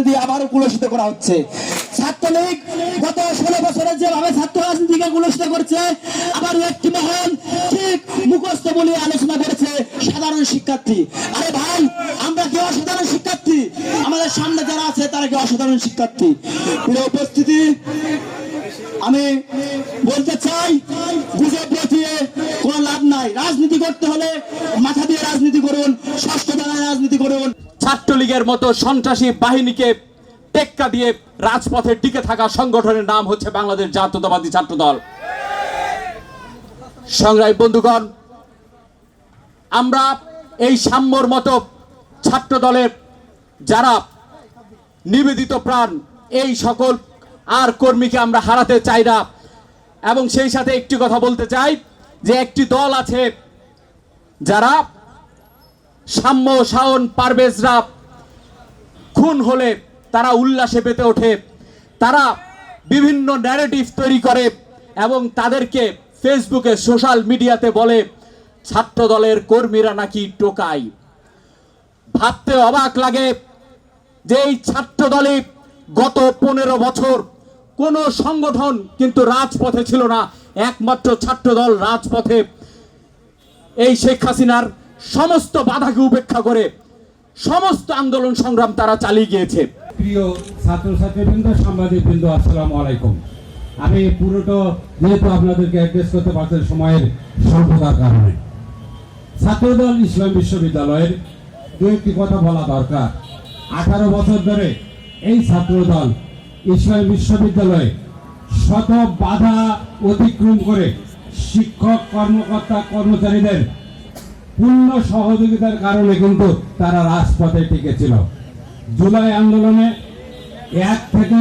রাজনীতি আবারও কুলসিত করা হচ্ছে। ছাত্রলীগ গত 16 বছরে যেভাবে ছাত্র রাজনীতিকে কুলসিত করছে, আবারও একটি মহল ঠিক মুখস্থ বলে আলোচনা করেছে সাধারণ শিক্ষার্থী। আরে ভাই, আমরা কি অসাধারণ শিক্ষার্থী? আমাদের সামনে যারা আছে তারা কি অসাধারণ শিক্ষার্থী? প্রিয় উপস্থিতি, আমি বলতে চাই, গুজব রটিয়ে কোনো লাভ নাই। রাজনীতি করতে হলে মাথা দিয়ে রাজনীতি করুন, ষষ্ঠ বেলায় রাজনীতি করুন। ছাত্রলীগের মতো সন্ত্রাসী বাহিনীকে টেক্কা দিয়ে রাজপথে টিকে থাকা সংগঠনের নাম হচ্ছে বাংলাদেশ জাতীয়তাবাদী ছাত্র দল। সংগ্রামী বন্ধুগণ, আমরা এই সাম্যর মতো ছাত্র দলের যারা নিবেদিত প্রাণ, এই সকল আর কর্মীকে আমরা হারাতে চাই না। এবং সেই সাথে একটি কথা বলতে চাই যে একটি দল আছে যারা সাম্য, শাওন, পারভেজরা খুন হলে তারা উল্লাসে পেতে ওঠে, তারা বিভিন্ন ন্যারেটিভ তৈরি করে এবং তাদেরকে ফেসবুকে, সোশ্যাল মিডিয়াতে বলে ছাত্র দলের কর্মীরা নাকি টোকাই। ভাবতে অবাক লাগে যে এই ছাত্র দলে গত 15 বছর কোনো সংগঠন কিন্তু রাজপথে ছিল না, একমাত্র ছাত্র দল রাজপথে এই শেখ হাসিনার সমস্ত বাধাকে উপেক্ষা করে সমস্ত আন্দোলন সংগ্রাম তারা চালিয়ে গিয়েছে। প্রিয় ছাত্রছাত্রীবৃন্দ, সাংবাদিকবৃন্দ, আসসালামু আলাইকুম। আমি পুরোটা যেহেতু আপনাদেরকে অ্যাড্রেস করতে পারছেন সময়ের স্বল্পতার কারণে, ছাত্রদল ইসলাম বিশ্ববিদ্যালয়ের দু একটি কথা বলা দরকার। 18 বছর ধরে এই ছাত্রদল ইসলাম বিশ্ববিদ্যালয়ে শত বাধা অতিক্রম করে শিক্ষক, কর্মকর্তা, কর্মচারীদের পূর্ণ সহযোগিতার কারণে কিন্তু তারা রাজপথে টিকেছিল। জুলাই আন্দোলনে 1 থেকে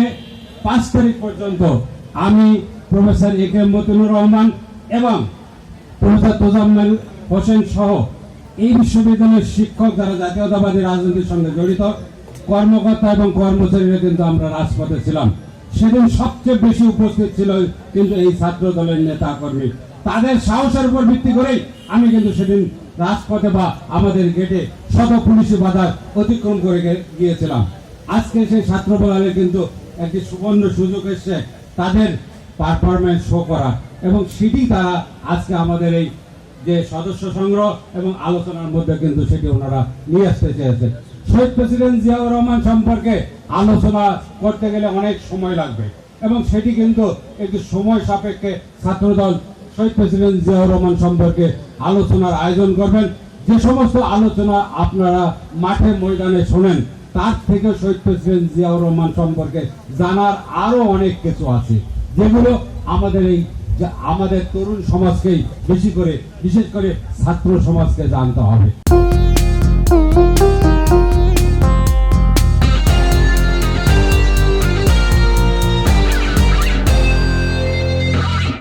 5 তারিখ পর্যন্ত আমি, প্রফেসর এ.কে মতিনুর রহমান এবং প্রফেসর তোজাম্মেল হোসেন সহ এই বিশ্ববিদ্যালয়ের শিক্ষক যারা জাতীয়তাবাদী রাজনীতির সঙ্গে জড়িত, কর্মকর্তা এবং কর্মচারীরা কিন্তু আমরা রাজপথে ছিলাম। সেদিন সবচেয়ে বেশি উপস্থিত ছিল কিন্তু এই ছাত্র দলের নেতা কর্মী। তাদের সাহসের উপর ভিত্তি করেই আমি কিন্তু সেদিন রাজপথে বা আমাদের গেটে শত পুলিশি বাধা অতিক্রম করে গিয়েছিলাম। আজকে সেই ছাত্র দলের কিন্তু একটি সুবর্ণ সুযোগ এসছে তাদের পারফরমেন্স শো করা, এবং সেটি তারা আজকে আমাদের এই যে সদস্য সংগ্রহ এবং আলোচনার মধ্যে কিন্তু সেটি ওনারা নিয়ে আসতে চেয়েছে। শহীদ প্রেসিডেন্ট জিয়াউর রহমান সম্পর্কে আলোচনা করতে গেলে অনেক সময় লাগবে এবং সেটি কিন্তু একটু সময় সাপেক্ষে ছাত্রদল শহীদ প্রেসিডেন্ট জিয়াউর রহমান সম্পর্কে আলোচনার আয়োজন করবেন। যে সমস্ত আলোচনা আপনারা মাঠে ময়দানে শোনেন, তার থেকে শহীদ প্রেসিডেন্ট জিয়াউর রহমান সম্পর্কে জানার আরো অনেক কিছু আছে, যেগুলো আমাদের এই আমাদের তরুণ সমাজকেই বেশি করে, বিশেষ করে ছাত্র সমাজকে জানতে হবে।